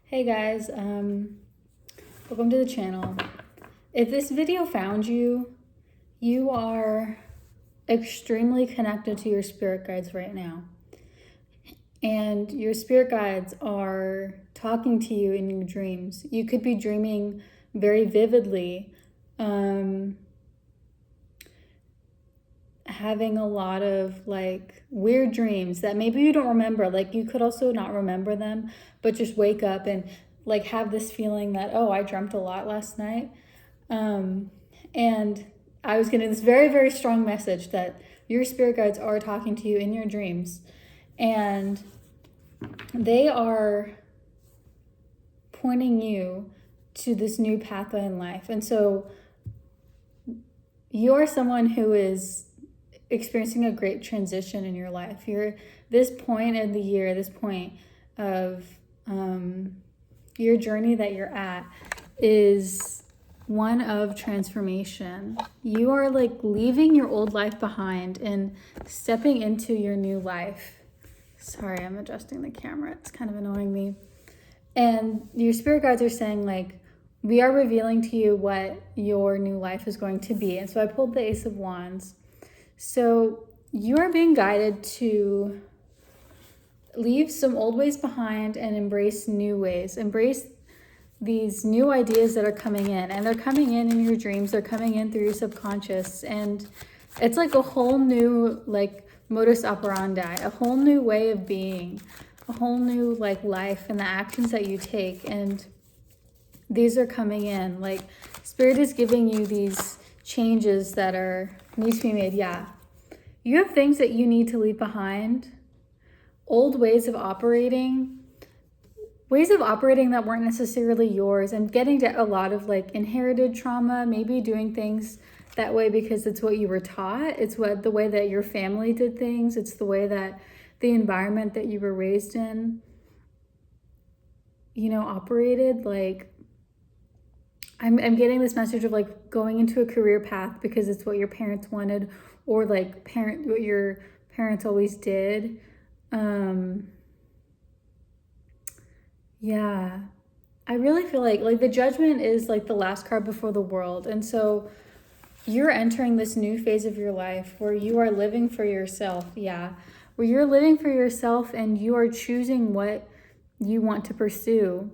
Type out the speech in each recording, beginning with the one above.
Hey guys, welcome to the channel. If this video found you, you are extremely connected to your spirit guides right now. And your spirit guides are talking to you in your dreams. You could be dreaming very vividly, having a lot of like weird dreams that maybe you don't remember. Like you could also not remember them, but just wake up and like have this feeling that, oh, I dreamt a lot last night. And I was getting this very, very strong message that your spirit guides are talking to you in your dreams. And they are pointing you to this new pathway in life. And so you're someone who is experiencing a great transition in your life. You're this point in the year, this point of your journey that you're at is one of transformation. You are like leaving your old life behind and stepping into your new life. Sorry, I'm adjusting the camera. It's kind of annoying me. And your spirit guides are saying like, we are revealing to you what your new life is going to be. And so I pulled the Ace of Wands. So you are being guided to leave some old ways behind and embrace new ways. Embrace these new ideas that are coming in. And they're coming in your dreams. They're coming in through your subconscious. And it's like a whole new like modus operandi, a whole new way of being, a whole new like life and the actions that you take. And these are coming in. Like Spirit is giving you these changes that need to be made. Yeah. You have things that you need to leave behind. Old ways of operating that weren't necessarily yours, and getting to a lot of like inherited trauma, maybe doing things that way because it's what you were taught. It's the way that your family did things. It's the way that the environment that you were raised in, operated. Like I'm getting this message of like going into a career path because it's what your parents wanted, or like what your parents always did. Yeah, I really feel like the Judgment is like the last card before the World. And so you're entering this new phase of your life where you are living for yourself. Yeah, where you're living for yourself and you are choosing what you want to pursue.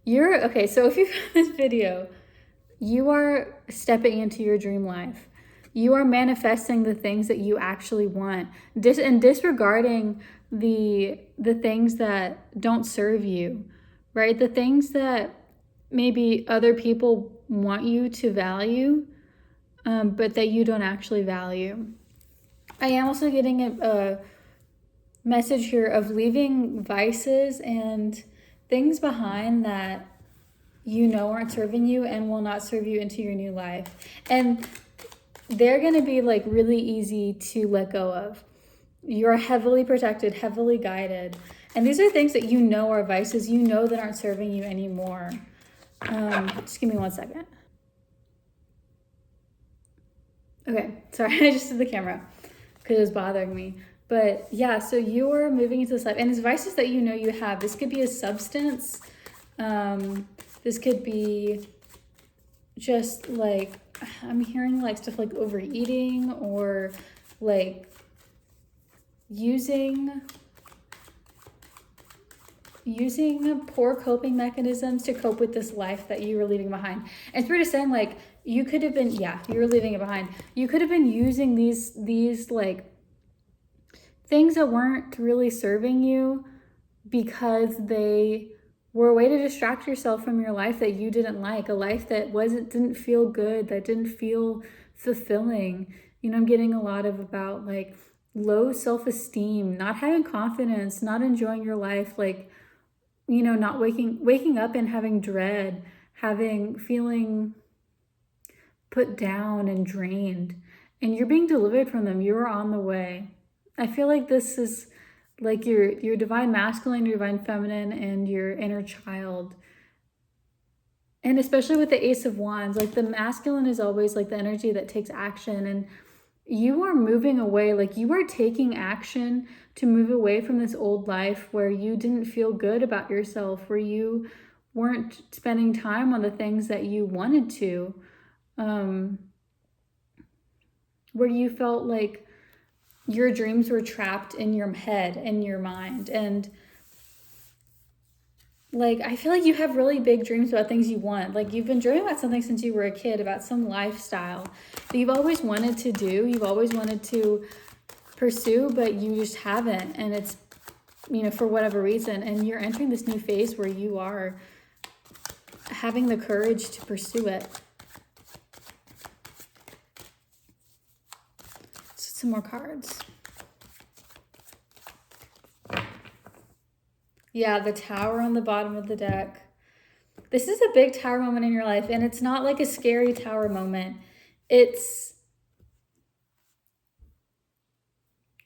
Okay, so if you found this video, you are stepping into your dream life. You are manifesting the things that you actually want, and disregarding the things that don't serve you, right? The things that maybe other people want you to value, but that you don't actually value. I am also getting a message here of leaving vices and things behind that aren't serving you and will not serve you into your new life. And they're going to be like really easy to let go of. You're heavily protected, heavily guided. And these are things that are vices, that aren't serving you anymore. Just give me 1 second. Okay, sorry, I just did the camera because it was bothering me. But yeah, so you are moving into this life. And it's vices that you have. This could be a substance. This could be just like, I'm hearing like stuff like overeating or like using poor coping mechanisms to cope with this life that you were leaving behind. And Spirit is saying like, you could have been, you were leaving it behind. You could have been using these like things that weren't really serving you because they were a way to distract yourself from your life that you didn't like, a life that didn't feel good, that didn't feel fulfilling. I'm getting a lot about like low self-esteem, not having confidence, not enjoying your life, like, not waking up and having dread, feeling put down and drained, and you're being delivered from them. You're on the way. I feel like this is like your divine masculine, your divine feminine, and your inner child. And especially with the Ace of Wands, like the masculine is always like the energy that takes action, and you are moving away, like you are taking action to move away from this old life where you didn't feel good about yourself, where you weren't spending time on the things that you wanted to, where you felt like your dreams were trapped in your head and your mind. And like, I feel like you have really big dreams about things you want. Like, you've been dreaming about something since you were a kid, about some lifestyle that you've always wanted to do, you've always wanted to pursue, but you just haven't. And it's, for whatever reason. And you're entering this new phase where you are having the courage to pursue it. So some more cards. Yeah, the Tower on the bottom of the deck. This is a big Tower moment in your life, and it's not like a scary Tower moment. It's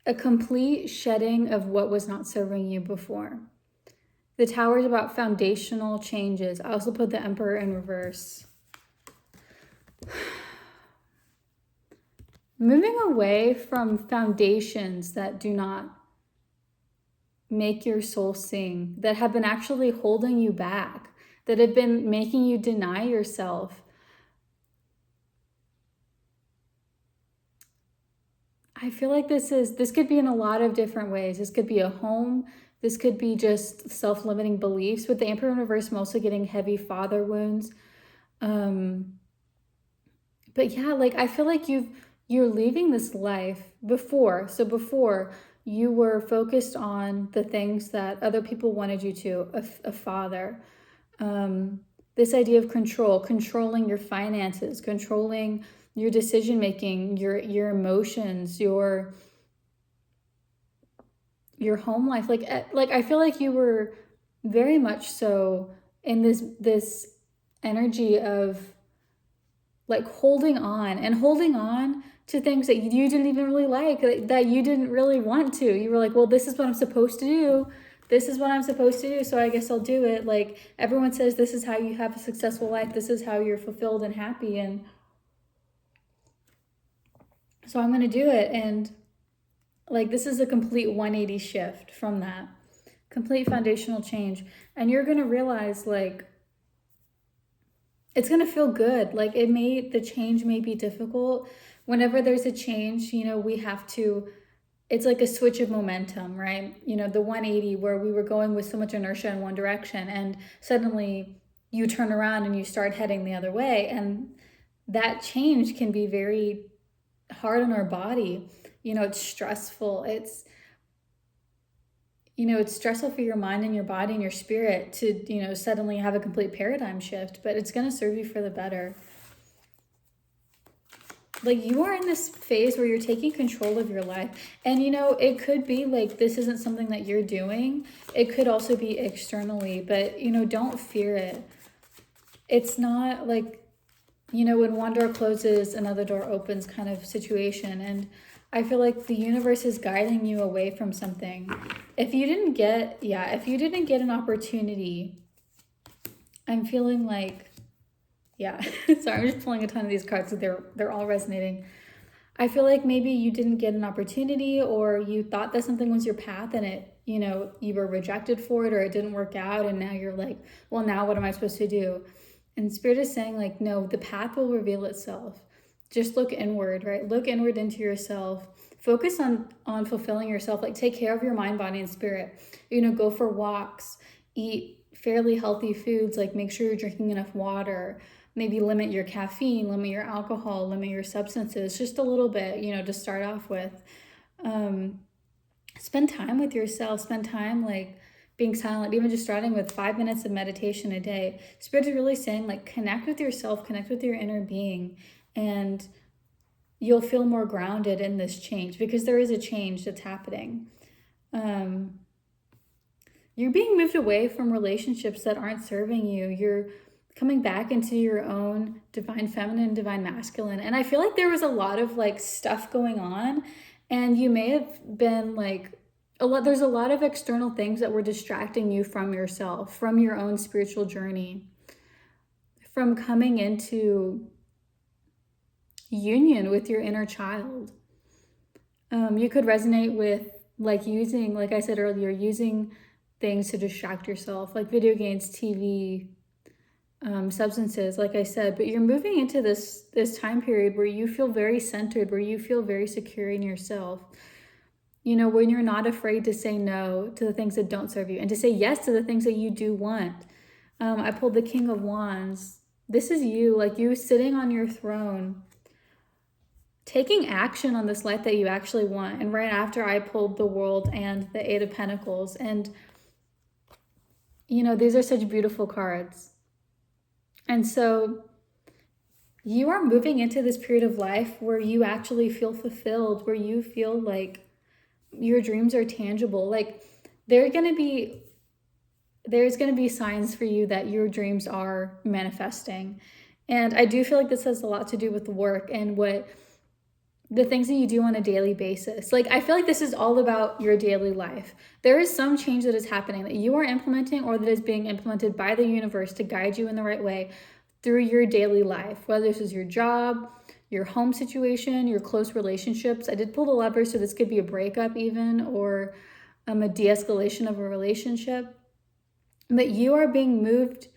a complete shedding of what was not serving you before. The Tower is about foundational changes. I also put the Emperor in reverse. Moving away from foundations that do not make your soul sing, that have been actually holding you back, that have been making you deny yourself. I feel like this could be in a lot of different ways. This could be a home. This could be just self-limiting beliefs. With the Emperor in reverse, I'm also getting heavy father wounds. But yeah, like I feel like you're leaving this life before. So before, you were focused on the things that other people wanted you to, a father. This idea of controlling your finances, controlling your decision-making, your emotions, your home life. Like I feel like you were very much so in this energy of like holding on to things that you didn't even really like, that you didn't really want to. You were like, well, this is what I'm supposed to do. This is what I'm supposed to do, so I guess I'll do it. Like, everyone says this is how you have a successful life. This is how you're fulfilled and happy. And so I'm going to do it. And like, this is a complete 180 shift from that. Complete foundational change. And you're going to realize, like, it's going to feel good. Like, the change may be difficult. Whenever there's a change, we have to, it's like a switch of momentum, right? The 180 where we were going with so much inertia in one direction, and suddenly you turn around and you start heading the other way. And that change can be very hard on our body. It's stressful. It's stressful for your mind and your body and your spirit to, suddenly have a complete paradigm shift, but it's going to serve you for the better. Like, you are in this phase where you're taking control of your life. And, it could be like, this isn't something that you're doing. It could also be externally, but, don't fear it. It's not like, when one door closes, another door opens kind of situation. And I feel like the universe is guiding you away from something. If you didn't get an opportunity, I'm feeling like, sorry, I'm just pulling a ton of these cards, so they're all resonating. I feel like maybe you didn't get an opportunity, or you thought that something was your path and it, you were rejected for it, or it didn't work out, and now you're like, well, now what am I supposed to do? And Spirit is saying, like, no, the path will reveal itself. Just look inward, right? Look inward into yourself. Focus on fulfilling yourself. Like, take care of your mind, body, and spirit. Go for walks, eat fairly healthy foods, like make sure you're drinking enough water. Maybe limit your caffeine, limit your alcohol, limit your substances, just a little bit, to start off with. Spend time with yourself. Spend time, like, being silent, even just starting with 5 minutes of meditation a day. Spirit is really saying, like, connect with yourself, connect with your inner being, and you'll feel more grounded in this change, because there is a change that's happening. You're being moved away from relationships that aren't serving you. You're coming back into your own divine feminine, divine masculine. And I feel like there was a lot of like stuff going on, and you may have been like, there's a lot of external things that were distracting you from yourself, from your own spiritual journey, from coming into union with your inner child. You could resonate with like using, like I said earlier, using things to distract yourself, like video games, TV, substances, like I said. But you're moving into this time period where you feel very centered, where you feel very secure in yourself. You know, when you're not afraid to say no to the things that don't serve you and to say yes to the things that you do want. I pulled the King of Wands. This is you, like you sitting on your throne, taking action on this life that you actually want. And right after, I pulled the World and the Eight of Pentacles. And, you know, these are such beautiful cards. And so you are moving into this period of life where you actually feel fulfilled, where you feel like your dreams are tangible. Like there's going to be signs for you that your dreams are manifesting. And I do feel like this has a lot to do with work and the things that you do on a daily basis. Like, I feel like this is all about your daily life. There is some change that is happening that you are implementing or that is being implemented by the universe to guide you in the right way through your daily life, whether this is your job, your home situation, your close relationships. I did pull the Lovers, so this could be a breakup even, or a de-escalation of a relationship. But you are being moved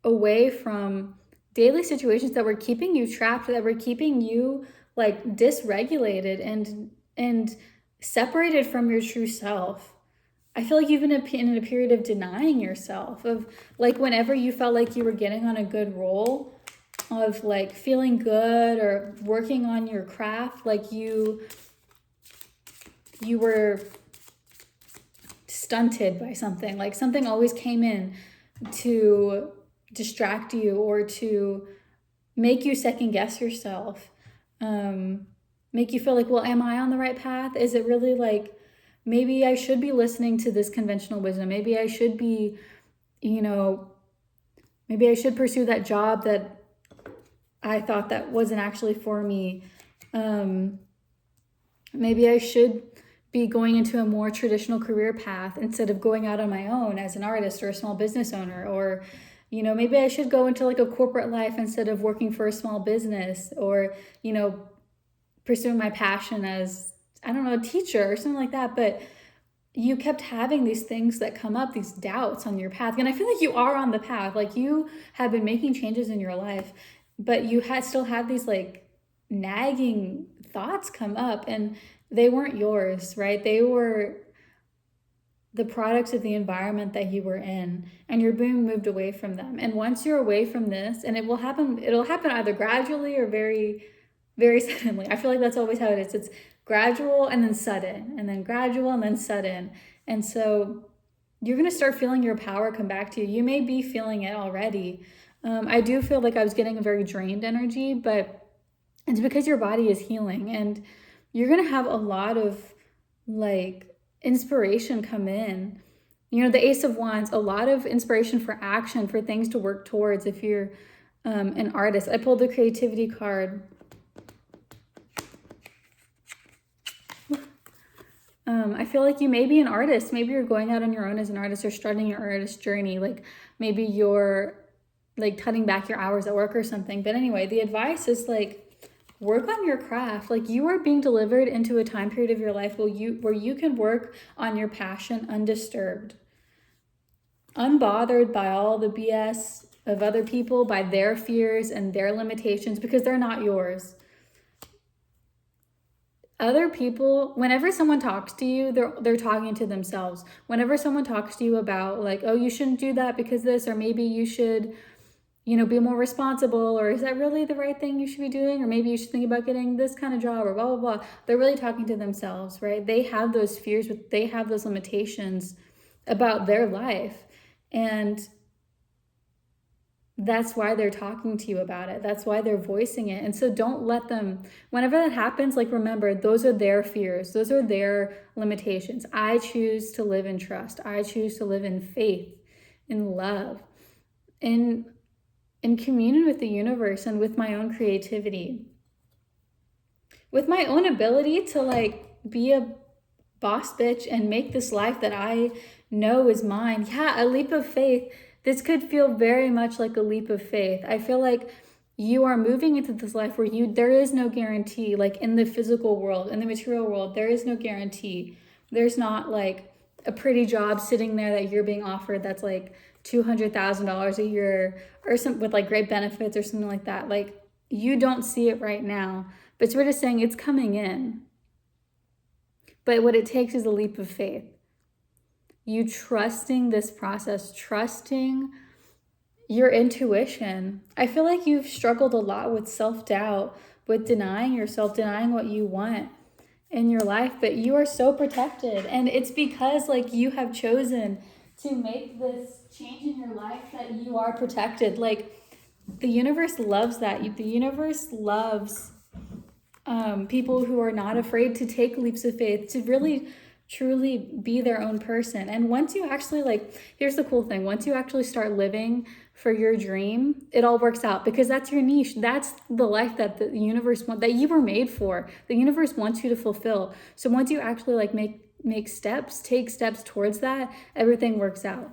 away from daily situations that were keeping you trapped, that were keeping you like dysregulated and separated from your true self. I feel like you've been in a period of denying yourself, of like whenever you felt like you were getting on a good roll, of like feeling good or working on your craft, like you were stunted by something, like something always came in to distract you or to make you second guess yourself, make you feel like, well, am I on the right path? Is it really like, maybe I should be listening to this conventional wisdom. Maybe I should be, you know, maybe I should pursue that job that I thought that wasn't actually for me. Maybe I should be going into a more traditional career path instead of going out on my own as an artist or a small business owner. Or, you know, maybe I should go into like a corporate life instead of working for a small business, or, you know, pursuing my passion as, I don't know, a teacher or something like that. But you kept having these things that come up, these doubts on your path. And I feel like you are on the path, like you have been making changes in your life, but you still had these like nagging thoughts come up, and they weren't yours, right? They were the products of the environment that you were in, and you're being moved away from them. And once you're away from this, and it'll happen either gradually or very, very suddenly. I feel like that's always how it is. It's gradual and then sudden, and then gradual and then sudden. And so you're going to start feeling your power come back to you. You may be feeling it already. I do feel like I was getting a very drained energy, but it's because your body is healing, and you're going to have a lot of like inspiration come in. You know, the Ace of Wands, a lot of inspiration for action, for things to work towards if you're an artist. I pulled the Creativity card. I feel like you may be an artist. Maybe you're going out on your own as an artist or starting your artist journey. Like maybe you're like cutting back your hours at work or something. But anyway, the advice is like, work on your craft. Like you are being delivered into a time period of your life where you can work on your passion undisturbed, unbothered by all the BS of other people, by their fears and their limitations, because they're not yours. Other people, whenever someone talks to you, they're talking to themselves. Whenever someone talks to you about like, oh, you shouldn't do that because this, or maybe you should, you know, be more responsible, or is that really the right thing you should be doing? Or maybe you should think about getting this kind of job, or blah, blah, blah. They're really talking to themselves, right? They have those fears, they have those limitations about their life. And that's why they're talking to you about it. That's why they're voicing it. And so don't let them, whenever that happens, like remember, those are their fears. Those are their limitations. I choose to live in trust. I choose to live in faith, in love, in communion with the universe and with my own creativity, with my own ability to like be a boss bitch and make this life that I know is mine. Yeah, a leap of faith. This could feel very much like a leap of faith. I feel like you are moving into this life where there is no guarantee, like in the physical world, in the material world, there is no guarantee. There's not like a pretty job sitting there that you're being offered that's like $200,000 a year or something with like great benefits or something like that. Like you don't see it right now, but we're just saying it's coming in. But what it takes is a leap of faith. You trusting this process, trusting your intuition. I feel like you've struggled a lot with self-doubt, with denying yourself, denying what you want in your life, but you are so protected. And it's because like you have chosen to make this change in your life that you are protected. Like the universe loves that. The universe loves people who are not afraid to take leaps of faith, to really truly be their own person. And once you actually like, here's the cool thing, once you actually start living for your dream, it all works out because that's your niche. That's the life that the universe that you were made for. The universe wants you to fulfill. So once you actually like take steps towards that, everything works out.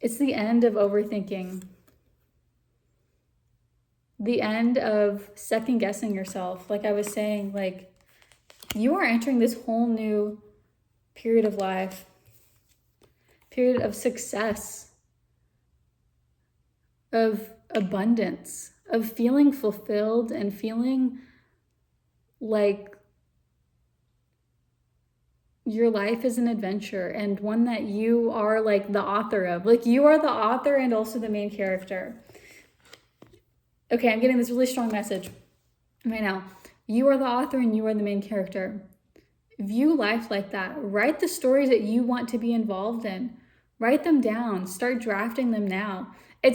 It's the end of overthinking. The end of second guessing yourself. Like I was saying, like you are entering this whole new period of life, period of success, of abundance, of feeling fulfilled and feeling like your life is an adventure and one that you are like the author of. Like you are the author and also the main character. Okay, I'm getting this really strong message right now. You are the author and you are the main character. View life like that. Write the stories that you want to be involved in. Write them down. Start drafting them now.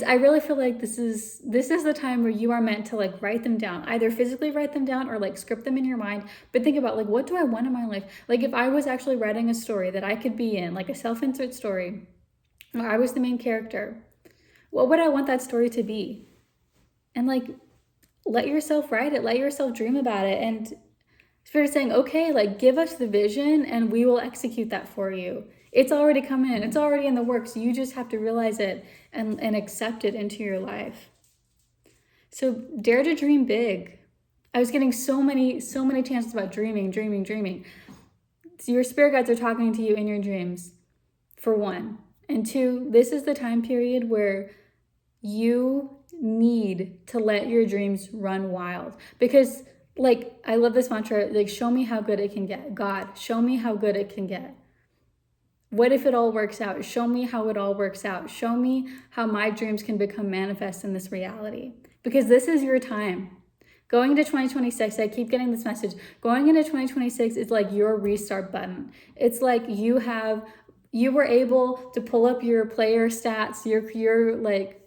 I really feel like this is the time where you are meant to like write them down. Either physically write them down or like script them in your mind. But think about like, what do I want in my life? Like if I was actually writing a story that I could be in, like a self-insert story, where I was the main character, what would I want that story to be? And like, let yourself write it. Let yourself dream about it. And Spirit is saying, okay, like give us the vision and we will execute that for you. It's already come in. It's already in the works. You just have to realize it and accept it into your life. So dare to dream big. I was getting so many chances about dreaming. So your spirit guides are talking to you in your dreams, for one. And two, this is the time period where you need to let your dreams run wild. Because like, I love this mantra, like, show me how good it can get. God, show me how good it can get. What if it all works out? Show me how it all works out. Show me how my dreams can become manifest in this reality. Because this is your time. Going into 2026, I keep getting this message. Going into 2026 is like your restart button. It's like you were able to pull up your player stats, your like,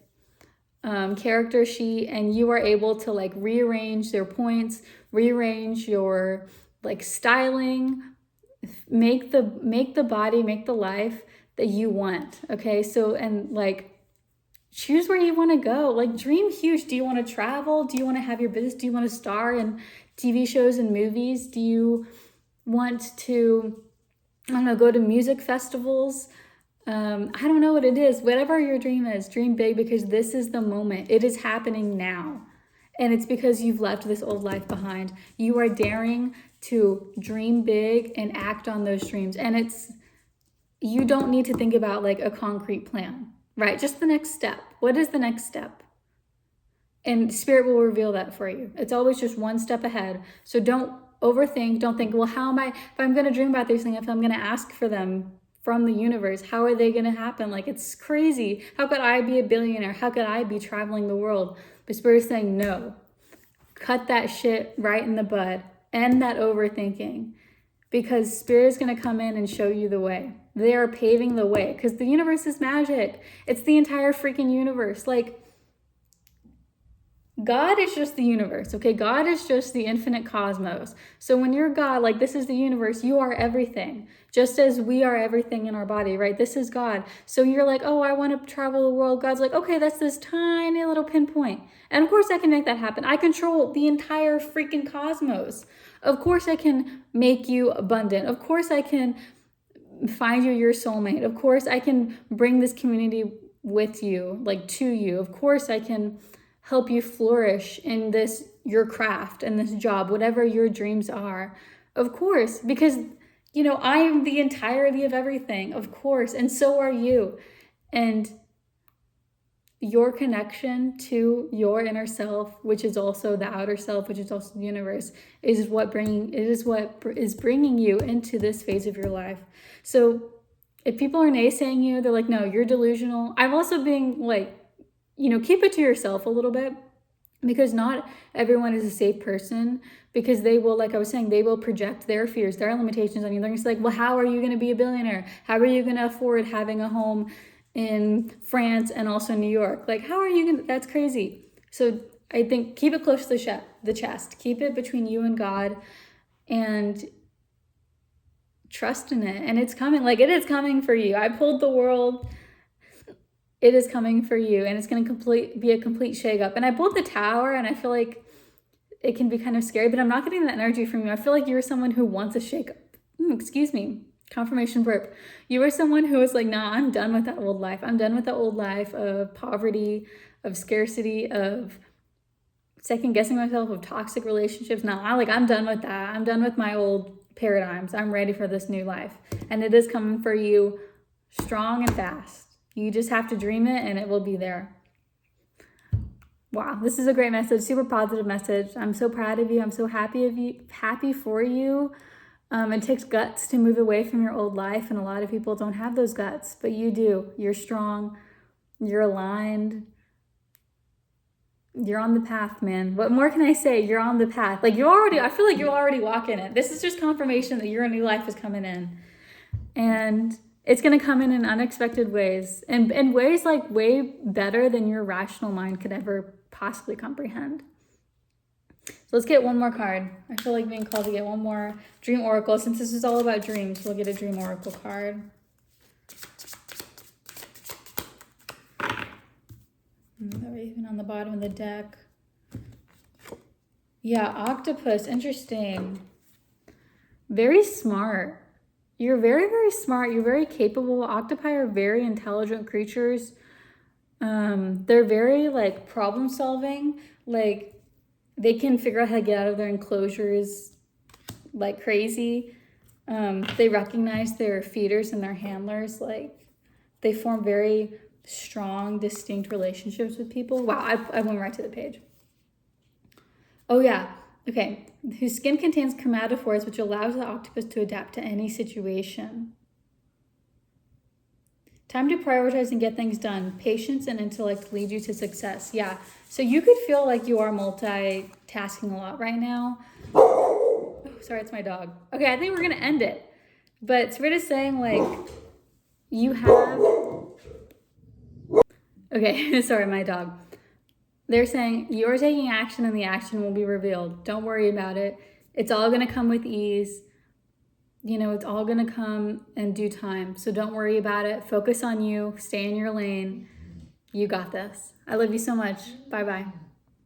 character sheet, and you are able to like rearrange their points, rearrange your like styling, make the body, make the life that you want. Okay, so and like choose where you want to go. Like dream huge. Do you want to travel? Do you want to have your business? Do you want to star in TV shows and movies? Do you want to, I don't know, go to music festivals? I don't know what it is. Whatever your dream is, dream big, because this is the moment. It is happening now. And it's because you've left this old life behind. You are daring to dream big and act on those dreams. And you don't need to think about like a concrete plan, right? Just the next step. What is the next step? And Spirit will reveal that for you. It's always just one step ahead. So don't overthink. Don't think, well, if I'm going to dream about these things, if I'm going to ask for them from the universe, how are they going to happen? Like, it's crazy. How could I be a billionaire? How could I be traveling the world? But Spirit's saying, no, cut that shit right in the bud. End that overthinking, because Spirit is going to come in and show you the way. They are paving the way, because the universe is magic. It's the entire freaking universe. Like, God is just the universe, okay? God is just the infinite cosmos. So when you're God, like this is the universe, you are everything. Just as we are everything in our body, right? This is God. So you're like, oh, I want to travel the world. God's like, okay, that's this tiny little pinpoint. And of course I can make that happen. I control the entire freaking cosmos. Of course I can make you abundant. Of course I can find you your soulmate. Of course I can bring this community with you, like to you. Of course I can help you flourish in this, your craft and this job, whatever your dreams are. Of course, because, you know, I am the entirety of everything, of course, and so are you. And your connection to your inner self, which is also the outer self, which is also the universe, is what is bringing you into this phase of your life. So if people are naysaying you, they're like, no, you're delusional. I'm also being like, you know, keep it to yourself a little bit, because not everyone is a safe person, because they will, like I was saying, they will project their fears, their limitations on you. They're just like, well, how are you going to be a billionaire? How are you going to afford having a home in France and also New York? Like, how are you going to, that's crazy. So I think keep it close to the chest, keep it between you and God, and trust in it. And it's coming, like it is coming for you. I pulled the world. It is coming for you, and it's going to be a complete shake up. And I pulled the Tower, and I feel like it can be kind of scary, but I'm not getting that energy from you. I feel like you're someone who wants a shake up. Excuse me. Confirmation burp. You were someone who was like, nah, I'm done with that old life. I'm done with the old life of poverty, of scarcity, of second guessing myself, of toxic relationships. Nah, I'm done with that. I'm done with my old paradigms. I'm ready for this new life. And it is coming for you strong and fast. You just have to dream it, and it will be there. Wow, this is a great message, super positive message. I'm so proud of you. I'm so happy for you. It takes guts to move away from your old life, and a lot of people don't have those guts, but you do. You're strong. You're aligned. You're on the path, man. What more can I say? You're on the path. Like I feel like you're already walking it. This is just confirmation that your new life is coming in. And it's going to come in unexpected ways, and in ways like way better than your rational mind could ever possibly comprehend. So let's get one more card. I feel like being called to get one more dream oracle. Since this is all about dreams, we'll get a dream oracle card. They're even on the bottom of the deck. Yeah, octopus. Interesting. Very smart. You're very, very smart. You're very capable. Octopi are very intelligent creatures. They're very like problem solving. Like they can figure out how to get out of their enclosures like crazy. They recognize their feeders and their handlers. Like they form very strong, distinct relationships with people. Wow, I went right to the page. Oh yeah. Okay, whose skin contains chromatophores, which allows the octopus to adapt to any situation. Time to prioritize and get things done. Patience and intellect lead you to success. Yeah, so you could feel like you are multitasking a lot right now. Oh, sorry, it's my dog. Okay, I think we're going to end it. But Spirit is saying, like, you have... Okay, sorry, my dog. They're saying you're taking action and the action will be revealed. Don't worry about it. It's all going to come with ease. You know, it's all going to come in due time. So don't worry about it. Focus on you. Stay in your lane. You got this. I love you so much. Bye-bye.